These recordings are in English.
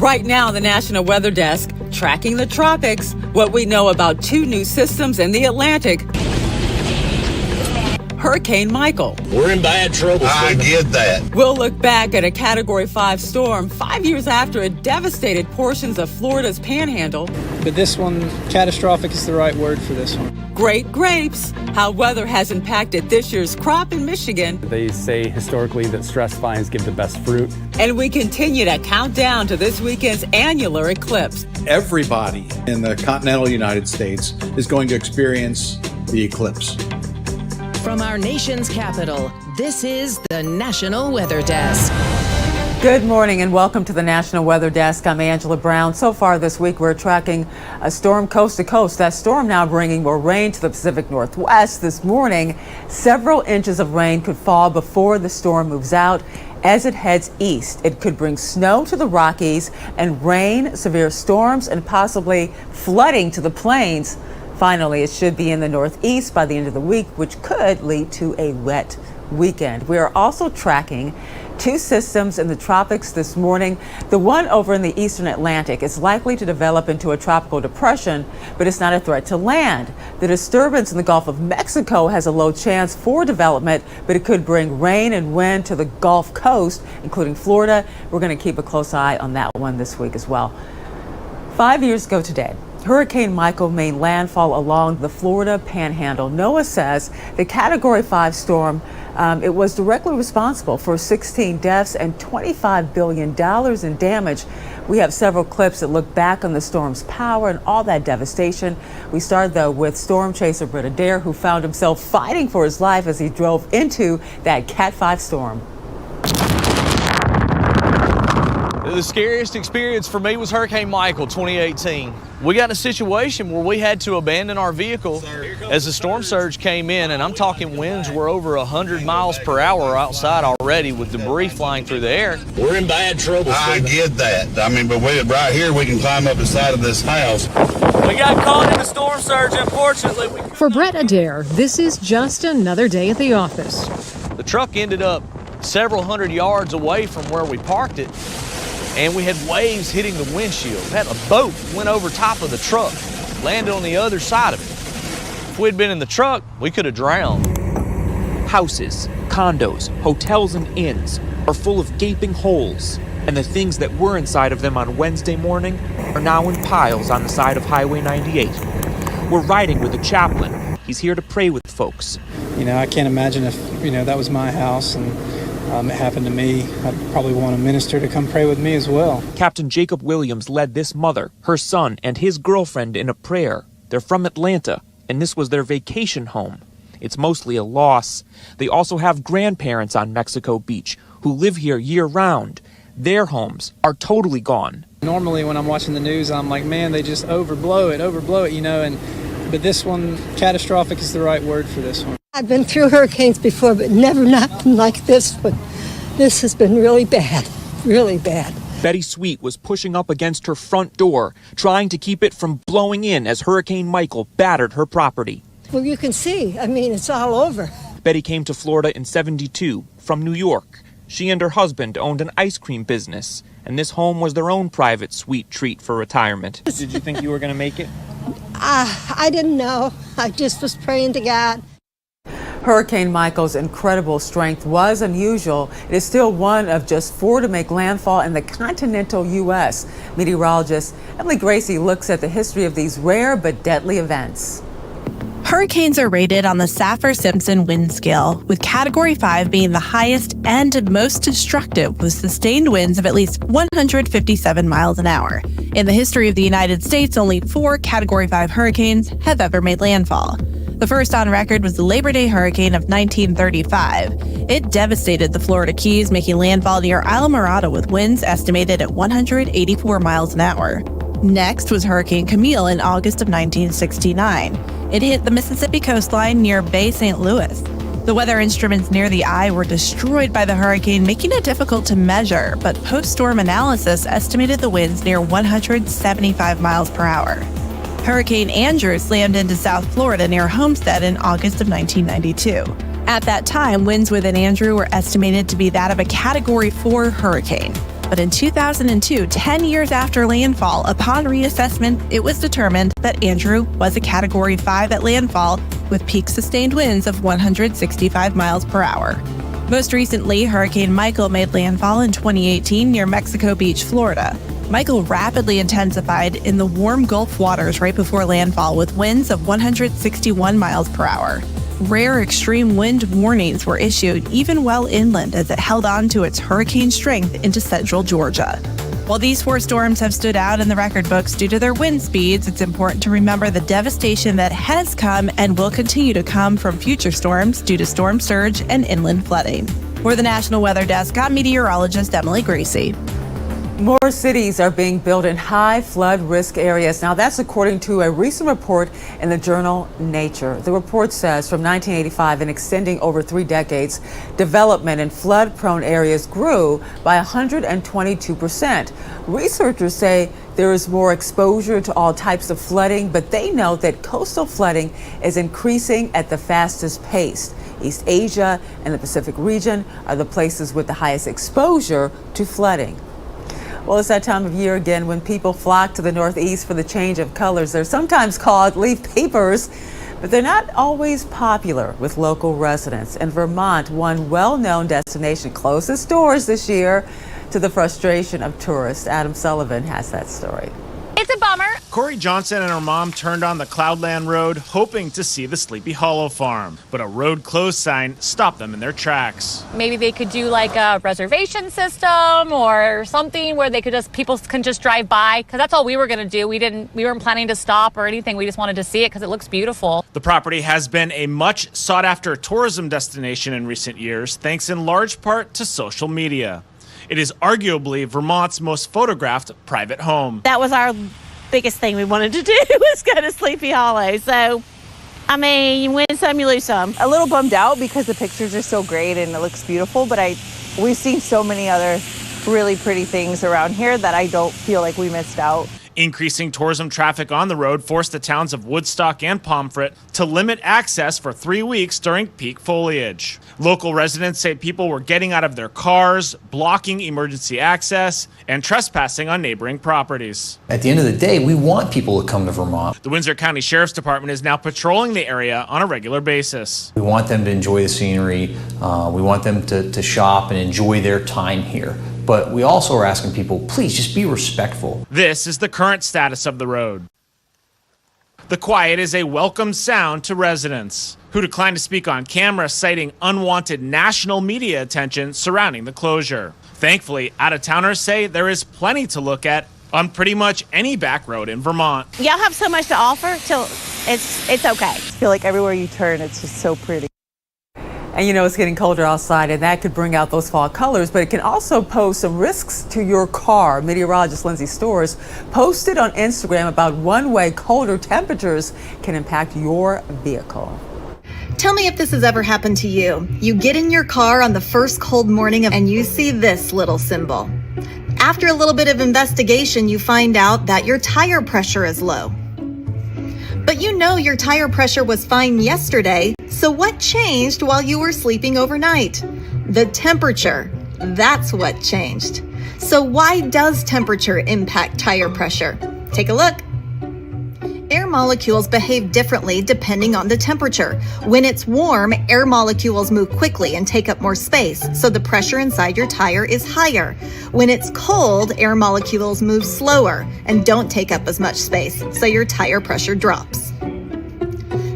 Right now, the National Weather Desk tracking the tropics, what we know about two new systems in the Atlantic. Hurricane Michael. We're in bad trouble. I get that. We'll look back at a Category 5 storm 5 years after it devastated portions of Florida's panhandle. But this one, catastrophic is the right word for this one. Great grapes, how weather has impacted this year's crop in Michigan. They say historically that stress fines give the best fruit. And we continue to count down to this weekend's annular eclipse. Everybody in the continental United States is going to experience the eclipse. From our nation's capital, this is the National Weather Desk. Good morning and welcome to the National Weather Desk. I'm Angela Brown. So far this week, we're tracking a storm coast to coast. That storm now bringing more rain to the Pacific Northwest. This morning, several inches of rain could fall before the storm moves out. As it heads east, it could bring snow to the Rockies and rain, severe storms, and possibly flooding to the plains. Finally, it should be in the northeast by the end of the week, which could lead to a wet weekend. We are also tracking two systems in the tropics this morning. The one over in the eastern Atlantic is likely to develop into a tropical depression, but it's not a threat to land. The disturbance in the Gulf of Mexico has a low chance for development, but it could bring rain and wind to the Gulf Coast, including Florida. We're going to keep a close eye on that one this week as well. 5 years ago today, Hurricane Michael made landfall along the Florida Panhandle. NOAA says the Category 5 storm, it was directly responsible for 16 deaths and $25 billion in damage. We have several clips that look back on the storm's power and all that devastation. We start, though, with storm chaser Britt Adair, who found himself fighting for his life as he drove into that Cat 5 storm. The scariest experience for me was Hurricane Michael 2018. We got in a situation where we had to abandon our vehicle as the storm surge came in, and I'm talking winds were over 100 miles per hour outside already with debris flying through the air. We're in bad trouble. I get that. I mean, but right here we can climb up the side of this house. We got caught in the storm surge, unfortunately. For Brett Adair, this is just another day at the office. The truck ended up several hundred yards away from where we parked it, and we had waves hitting the windshield. We had a boat went over top of the truck, landed on the other side of it. If we'd been in the truck, we could have drowned. Houses, condos, hotels, and inns are full of gaping holes, and the things that were inside of them on Wednesday morning are now in piles on the side of Highway 98. We're riding with a chaplain. He's here to pray with folks. You know, I can't imagine if, that was my house and it happened to me. I'd probably want a minister to come pray with me as well. Captain Jacob Williams led this mother, her son, and his girlfriend in a prayer. They're from Atlanta, and this was their vacation home. It's mostly a loss. They also have grandparents on Mexico Beach who live here year-round. Their homes are totally gone. Normally when I'm watching the news, I'm like, man, they just overblow it, but this one, catastrophic is the right word for this one. I've been through hurricanes before, but never nothing like this one. This has been really bad, really bad. Betty Sweet was pushing up against her front door, trying to keep it from blowing in as Hurricane Michael battered her property. Well, you can see, it's all over. Betty came to Florida in '72 from New York. She and her husband owned an ice cream business, and this home was their own private sweet treat for retirement. Did you think you were going to make it? I didn't know. I just was praying to God. Hurricane Michael's incredible strength was unusual. It is still one of just 4 to make landfall in the continental U.S. Meteorologist Emily Gracie looks at the history of these rare but deadly events. Hurricanes are rated on the Saffir-Simpson wind scale, with Category 5 being the highest and most destructive, with sustained winds of at least 157 miles an hour. In the history of the United States, only 4 Category 5 hurricanes have ever made landfall. The first on record was the Labor Day hurricane of 1935. It devastated the Florida Keys, making landfall near Islamorada with winds estimated at 184 miles an hour. Next was Hurricane Camille in August of 1969. It hit the Mississippi coastline near Bay St. Louis. The weather instruments near the eye were destroyed by the hurricane, making it difficult to measure, but post-storm analysis estimated the winds near 175 miles per hour. Hurricane Andrew slammed into South Florida near Homestead in August of 1992. At that time, winds within Andrew were estimated to be that of a Category 4 hurricane. But in 2002, 10 years after landfall, upon reassessment, it was determined that Andrew was a Category 5 at landfall with peak sustained winds of 165 miles per hour. Most recently, Hurricane Michael made landfall in 2018 near Mexico Beach, Florida. Michael rapidly intensified in the warm Gulf waters right before landfall with winds of 161 miles per hour. Rare extreme wind warnings were issued even well inland as it held on to its hurricane strength into central Georgia. While these 4 storms have stood out in the record books due to their wind speeds, it's important to remember the devastation that has come and will continue to come from future storms due to storm surge and inland flooding. For the National Weather Desk, I'm meteorologist Emily Gracie. More cities are being built in high flood risk areas. Now, that's according to a recent report in the journal Nature. The report says from 1985 and extending over 3 decades, development in flood-prone areas grew by 122%. Researchers say there is more exposure to all types of flooding, but they note that coastal flooding is increasing at the fastest pace. East Asia and the Pacific region are the places with the highest exposure to flooding. Well, it's that time of year again when people flock to the Northeast for the change of colors. They're sometimes called leaf peepers, but they're not always popular with local residents. In Vermont, one well-known destination closed its doors this year to the frustration of tourists. Adam Sullivan has that story. It's a bummer. Corey Johnson and her mom turned on the Cloudland Road, hoping to see the Sleepy Hollow farm. But a road closed sign stopped them in their tracks. Maybe they could do like a reservation system or something where people can just drive by, because that's all we were going to do. We weren't planning to stop or anything. We just wanted to see it because it looks beautiful. The property has been a much sought after tourism destination in recent years, thanks in large part to social media. It is arguably Vermont's most photographed private home. That was our biggest thing we wanted to do, was go to Sleepy Hollow. So, I mean, you win some, you lose some. A little bummed out because the pictures are so great and it looks beautiful, but we've seen so many other really pretty things around here that I don't feel like we missed out. Increasing tourism traffic on the road forced the towns of Woodstock and Pomfret to limit access for 3 weeks during peak foliage. Local residents say people were getting out of their cars, blocking emergency access, and trespassing on neighboring properties. At the end of the day, we want people to come to Vermont. The Windsor County Sheriff's Department is now patrolling the area on a regular basis. We want them to enjoy the scenery. We want them to shop and enjoy their time here. But we also are asking people, please just be respectful. This is the current status of the road. The quiet is a welcome sound to residents, who declined to speak on camera, citing unwanted national media attention surrounding the closure. Thankfully, out-of-towners say there is plenty to look at on pretty much any back road in Vermont. Y'all have so much to offer till it's okay. I feel like everywhere you turn, it's just so pretty. And you know, it's getting colder outside, and that could bring out those fall colors, but it can also pose some risks to your car. Meteorologist Lindsay Storrs posted on Instagram about one way colder temperatures can impact your vehicle. Tell me if this has ever happened to you. You get in your car on the first cold morning and you see this little symbol. After a little bit of investigation, you find out that your tire pressure is low. But you know your tire pressure was fine yesterday, so what changed while you were sleeping overnight? The temperature. That's what changed. So why does temperature impact tire pressure? Take a look. Air molecules behave differently depending on the temperature. When it's warm, air molecules move quickly and take up more space, so the pressure inside your tire is higher. When it's cold, air molecules move slower and don't take up as much space, so your tire pressure drops.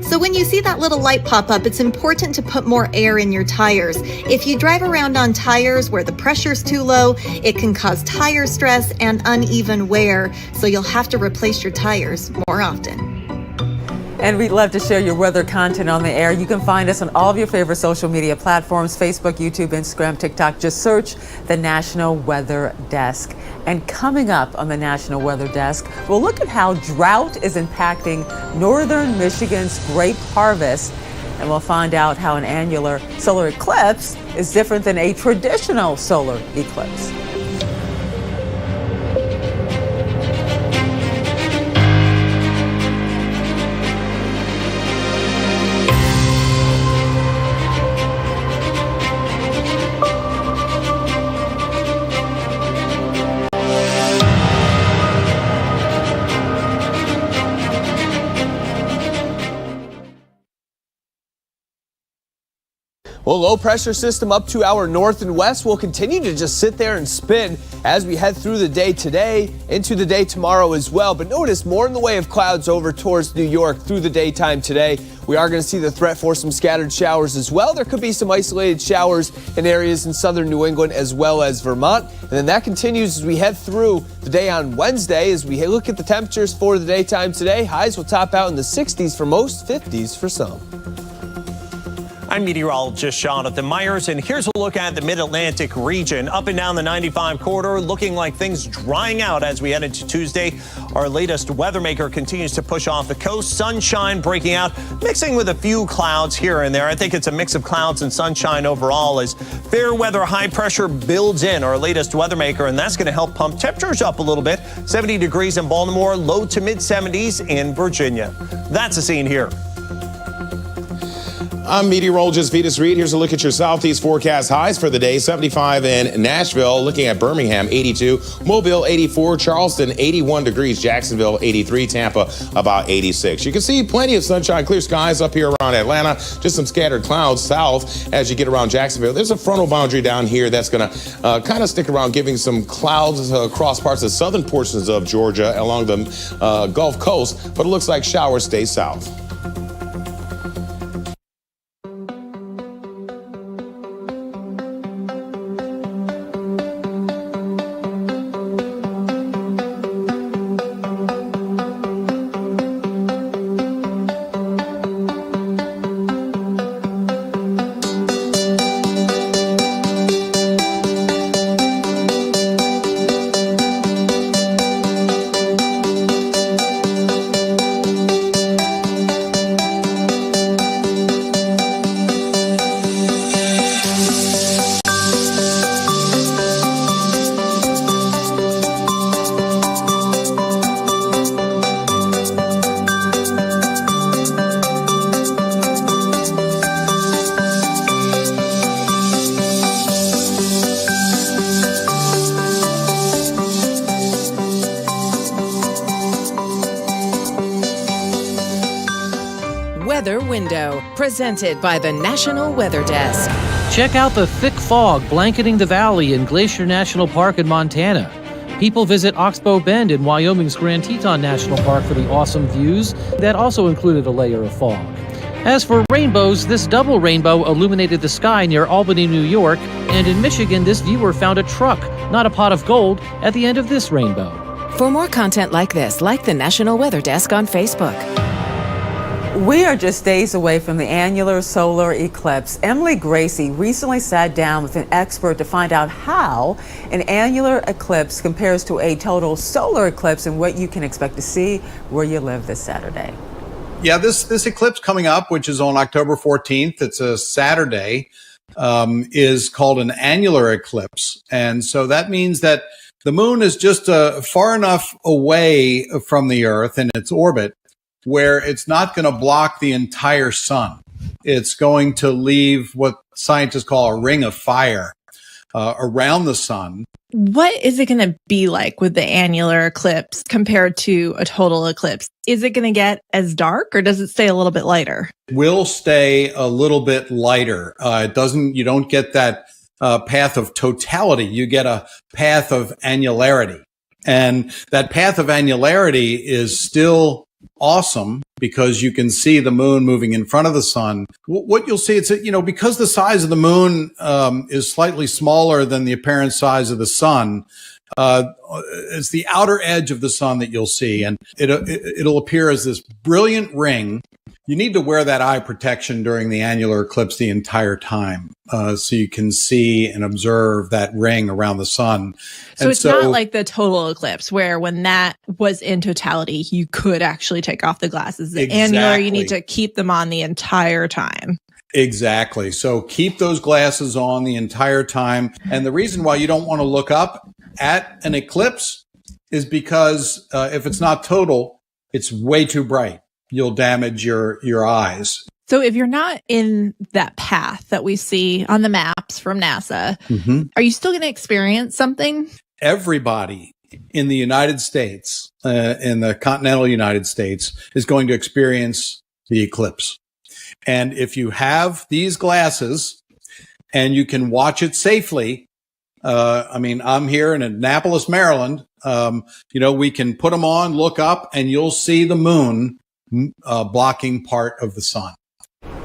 So when you see that little light pop up, it's important to put more air in your tires. If you drive around on tires where the pressure's too low, it can cause tire stress and uneven wear, so you'll have to replace your tires more often. And we'd love to share your weather content on the air. You can find us on all of your favorite social media platforms, Facebook, YouTube, Instagram, TikTok. Just search the National Weather Desk. And coming up on the National Weather Desk, we'll look at how drought is impacting northern Michigan's grape harvest. And we'll find out how an annular solar eclipse is different than a traditional solar eclipse. Well, low pressure system up to our north and west will continue to just sit there and spin as we head through the day today, into the day tomorrow as well. But notice more in the way of clouds over towards New York through the daytime today. We are going to see the threat for some scattered showers as well. There could be some isolated showers in areas in southern New England as well as Vermont. And then that continues as we head through the day on Wednesday. As we look at the temperatures for the daytime today, highs will top out in the 60s for most, 50s for some. I'm meteorologist Jonathan Myers, and here's a look at the mid-Atlantic region. Up and down the 95 corridor, looking like things drying out as we head into Tuesday. Our latest weather maker continues to push off the coast. Sunshine breaking out, mixing with a few clouds here and there. I think it's a mix of clouds and sunshine overall as fair weather high pressure builds in. Our latest weather maker, and that's going to help pump temperatures up a little bit. 70 degrees in Baltimore, low to mid 70s in Virginia. That's the scene here. I'm meteorologist Vetus Reed. Here's a look at your southeast forecast highs for the day. 75 in Nashville, looking at Birmingham, 82, Mobile, 84, Charleston, 81 degrees, Jacksonville, 83, Tampa, about 86. You can see plenty of sunshine, clear skies up here around Atlanta, just some scattered clouds south as you get around Jacksonville. There's a frontal boundary down here that's going to kind of stick around, giving some clouds across parts of southern portions of Georgia along the Gulf Coast, but it looks like showers stay south. Weather Window, presented by the National Weather Desk. Check out the thick fog blanketing the valley in Glacier National Park in Montana. People visit Oxbow Bend in Wyoming's Grand Teton National Park for the awesome views that also included a layer of fog. As for rainbows, this double rainbow illuminated the sky near Albany, New York, and in Michigan, this viewer found a truck, not a pot of gold, at the end of this rainbow. For more content like this, like the National Weather Desk on Facebook. We are just days away from the annular solar eclipse. Emily Gracie recently sat down with an expert to find out how an annular eclipse compares to a total solar eclipse and what you can expect to see where you live this Saturday. Yeah, this eclipse coming up, which is on October 14th, it's a Saturday, is called an annular eclipse. And so that means that the moon is just far enough away from the Earth in its orbit where it's not going to block the entire sun. It's going to leave what scientists call a ring of fire around the sun. What is it going to be like with the annular eclipse compared to a total eclipse? Is it going to get as dark or does it stay a little bit lighter? It will stay a little bit lighter. You don't get that path of totality. You get a path of annularity. And that path of annularity is still awesome because you can see the moon moving in front of the sun. What you'll see, it's, because the size of the moon is slightly smaller than the apparent size of the sun, it's the outer edge of the sun that you'll see. And it'll appear as this brilliant ring. You need to wear that eye protection during the annular eclipse the entire time, so you can see and observe that ring around the sun. So it's not like the total eclipse where when that was in totality, you could actually take off the glasses. The annular, you need to keep them on the entire time. Exactly. So keep those glasses on the entire time. And the reason why you don't want to look up at an eclipse is because if it's not total, it's way too bright. You'll damage your eyes. So if you're not in that path that we see on the maps from NASA, are you still going to experience something? Everybody in the United States, in the continental United States, is going to experience the eclipse. And if you have these glasses, and you can watch it safely. I'm here in Annapolis, Maryland. We can put them on, look up, and you'll see the moon blocking part of the sun.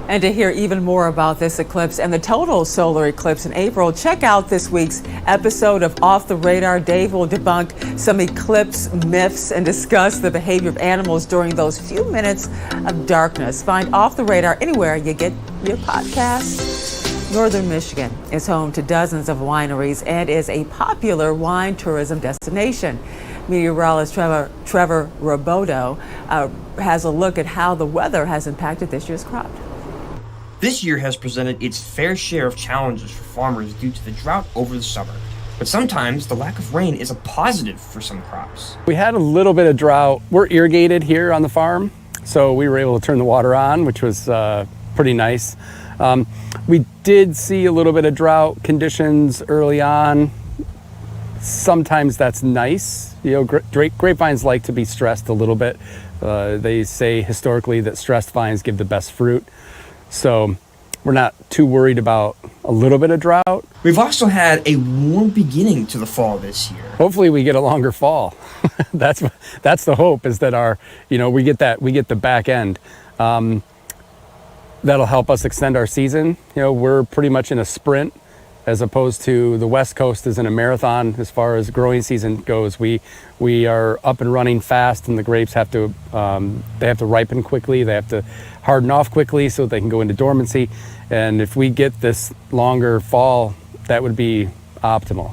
And to hear even more about this eclipse and the total solar eclipse in April, check out this week's episode of Off the Radar. Dave will debunk some eclipse myths and discuss the behavior of animals during those few minutes of darkness. Find Off the Radar anywhere you get your podcasts. Northern Michigan is home to dozens of wineries and is a popular wine tourism destination. Meteorologist Trevor Roboto has a look at how the weather has impacted this year's crop. This year has presented its fair share of challenges for farmers due to the drought over the summer. But sometimes the lack of rain is a positive for some crops. We had a little bit of drought. We're irrigated here on the farm, so we were able to turn the water on, which was pretty nice. We did see a little bit of drought conditions early on. Sometimes that's nice. Grapevines like to be stressed a little bit. They say historically that stressed vines give the best fruit. So we're not too worried about a little bit of drought. We've also had a warm beginning to the fall this year. Hopefully we get a longer fall. That's the hope, is that we get the back end. That'll help us extend our season. We're pretty much in a sprint, as opposed to the West Coast is in a marathon as far as growing season goes. We are up and running fast, and the grapes have to ripen quickly. They have to harden off quickly so they can go into dormancy. And if we get this longer fall, that would be optimal.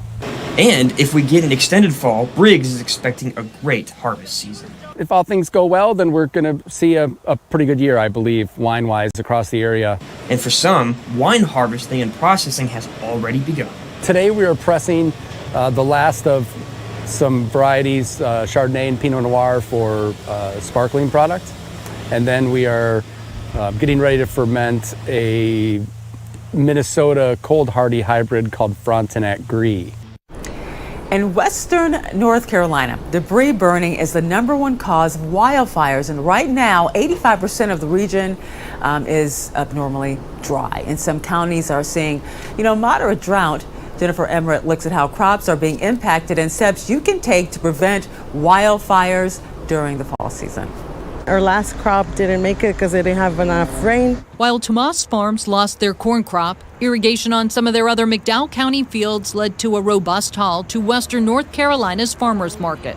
And if we get an extended fall, Briggs is expecting a great harvest season. If all things go well, then we're going to see a pretty good year, I believe, wine-wise across the area. And for some, wine harvesting and processing has already begun. Today we are pressing the last of some varieties, Chardonnay and Pinot Noir, for sparkling product. And then we are getting ready to ferment a Minnesota cold hardy hybrid called Frontenac Gris. In western North Carolina, debris burning is the #1 cause of wildfires, and right now 85% of the region is abnormally dry, and some counties are seeing moderate drought. Jennifer Emmerich looks at how crops are being impacted and steps you can take to prevent wildfires during the fall season. Our last crop didn't make it because they didn't have enough rain. While Tomas farms lost their corn crop, irrigation on some of their other McDowell County fields led to a robust haul to western North Carolina's farmers market.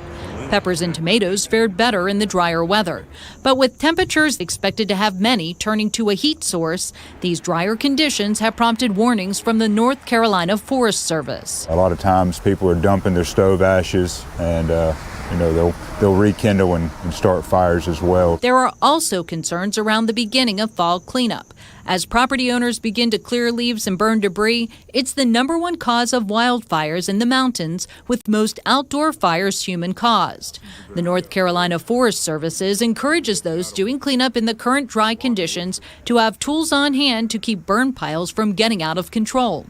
Peppers and tomatoes fared better in the drier weather. But with temperatures expected to have many turning to a heat source, these drier conditions have prompted warnings from the North Carolina Forest Service. A lot of times people are dumping their stove ashes and they'll rekindle and start fires as well. There are also concerns around the beginning of fall cleanup. As property owners begin to clear leaves and burn debris, it's the #1 cause of wildfires in the mountains, with most outdoor fires human-caused. The North Carolina Forest Services encourages those doing cleanup in the current dry conditions to have tools on hand to keep burn piles from getting out of control.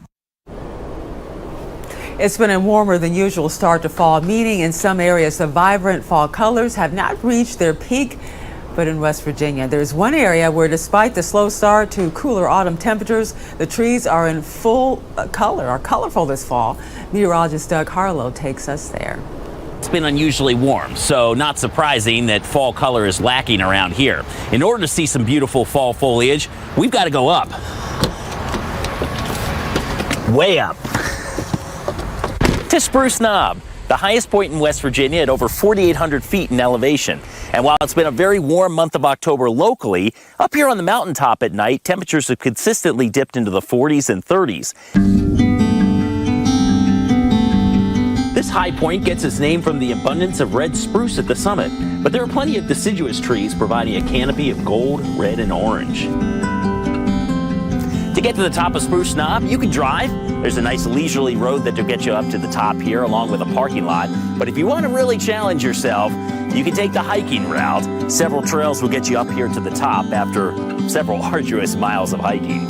It's been a warmer than usual start to fall, meaning in some areas the vibrant fall colors have not reached their peak. But in West Virginia, there's one area where, despite the slow start to cooler autumn temperatures, the trees are in full color, are colorful this fall. Meteorologist Doug Harlow takes us there. It's been unusually warm, so not surprising that fall color is lacking around here. In order to see some beautiful fall foliage, we've got to go up. Way up. To Spruce Knob, the highest point in West Virginia at over 4,800 feet in elevation. And while it's been a very warm month of October locally, up here on the mountaintop at night, temperatures have consistently dipped into the 40s and 30s. This high point gets its name from the abundance of red spruce at the summit, but there are plenty of deciduous trees providing a canopy of gold, red, and orange. To get to the top of Spruce Knob, you can drive. There's a nice leisurely road that will get you up to the top here, along with a parking lot. But if you want to really challenge yourself, you can take the hiking route. Several trails will get you up here to the top after several arduous miles of hiking.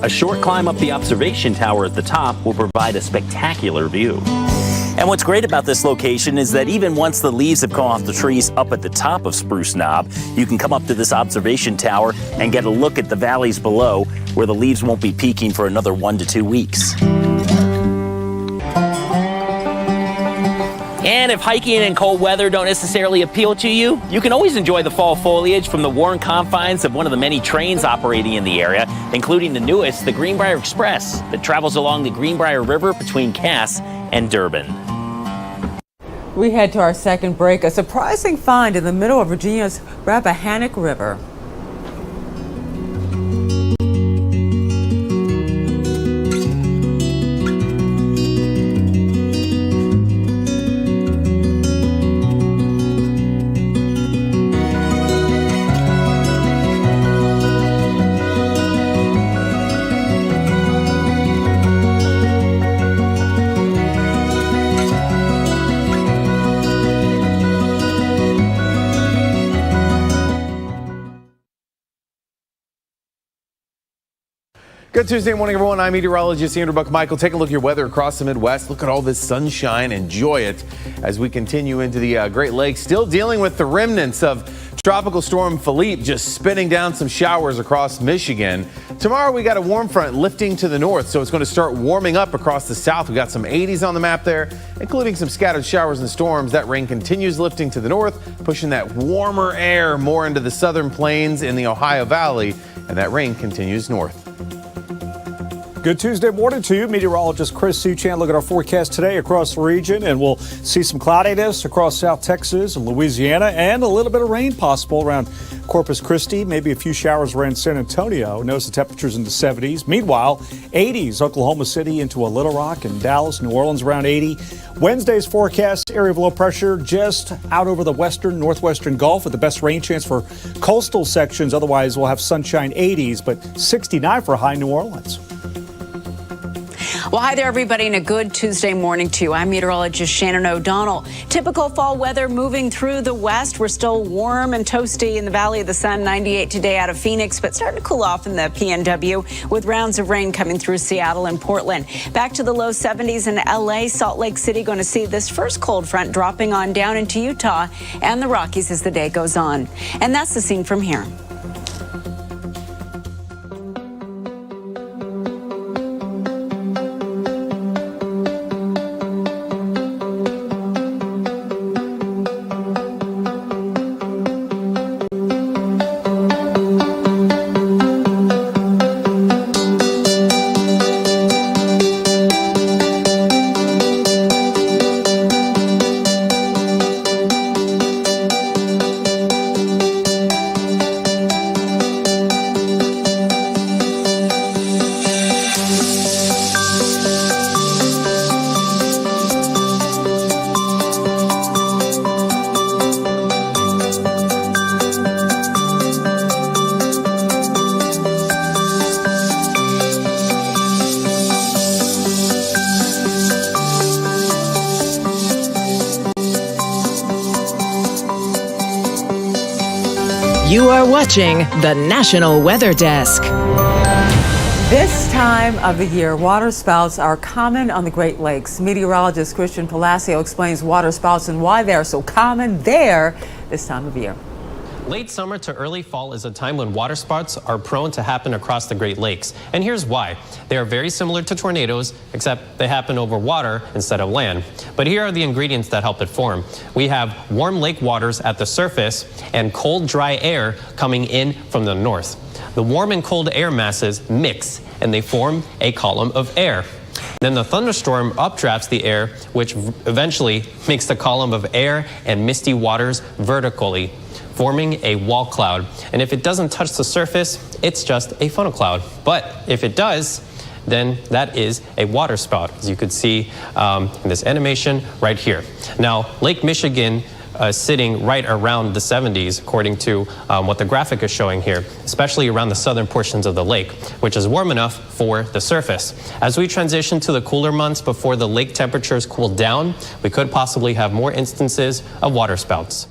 A short climb up the observation tower at the top will provide a spectacular view. And what's great about this location is that even once the leaves have come off the trees up at the top of Spruce Knob, you can come up to this observation tower and get a look at the valleys below where the leaves won't be peaking for another 1 to 2 weeks. And if hiking and cold weather don't necessarily appeal to you, you can always enjoy the fall foliage from the warm confines of one of the many trains operating in the area, including the newest, the Greenbrier Express, that travels along the Greenbrier River between Cass and Durban. We head to our second break. A surprising find in the middle of Virginia's Rappahannock River. Good Tuesday morning, everyone. I'm meteorologist Andrew Buck-Michael. Take a look at your weather across the Midwest. Look at all this sunshine. Enjoy it as we continue into the Great Lakes. Still dealing with the remnants of Tropical Storm Philippe just spinning down some showers across Michigan. Tomorrow we got a warm front lifting to the north, so it's going to start warming up across the south. We got some 80s on the map there, including some scattered showers and storms. That rain continues lifting to the north, pushing that warmer air more into the southern plains in the Ohio Valley, and that rain continues north. Good Tuesday morning to you. Meteorologist Chris Suchan. Look at our forecast today across the region, and we'll see some cloudiness across South Texas and Louisiana, and a little bit of rain possible around Corpus Christi, maybe a few showers around San Antonio. Notice the temperatures in the 70s. Meanwhile, 80s, Oklahoma City into a Little Rock, and Dallas, New Orleans around 80. Wednesday's forecast, area of low pressure just out over the western, northwestern Gulf with the best rain chance for coastal sections. Otherwise, we'll have sunshine 80s, but 69 for high New Orleans. Well, hi there, everybody, and a good Tuesday morning to you. I'm meteorologist Shannon O'Donnell. Typical fall weather moving through the west. We're still warm and toasty in the Valley of the Sun, 98 today out of Phoenix, but starting to cool off in the PNW with rounds of rain coming through Seattle and Portland. Back to the low 70s in LA, Salt Lake City going to see this first cold front dropping on down into Utah and the Rockies as the day goes on. And that's the scene from here. You are watching the National Weather Desk. This time of the year, waterspouts are common on the Great Lakes. Meteorologist Christian Palacio explains waterspouts and why they are so common there this time of year. Late summer to early fall is a time when waterspouts are prone to happen across the Great Lakes. And here's why. They are very similar to tornadoes, except they happen over water instead of land. But here are the ingredients that help it form. We have warm lake waters at the surface and cold, dry air coming in from the north. The warm and cold air masses mix and they form a column of air. Then the thunderstorm updrafts the air, which eventually makes the column of air and misty waters vertically, forming a wall cloud. And if it doesn't touch the surface, it's just a funnel cloud. But if it does, then that is a waterspout, as you could see in this animation right here. Now, Lake Michigan sitting right around the 70s, according to what the graphic is showing here, especially around the southern portions of the lake, which is warm enough for the surface. As we transition to the cooler months before the lake temperatures cool down, we could possibly have more instances of waterspouts.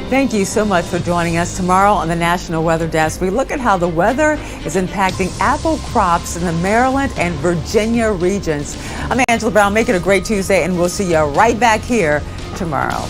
Thank you so much for joining us. Tomorrow on the National Weather Desk, we look at how the weather is impacting apple crops in the Maryland and Virginia regions. I'm Angela Brown. Make it a great Tuesday, and we'll see you right back here tomorrow.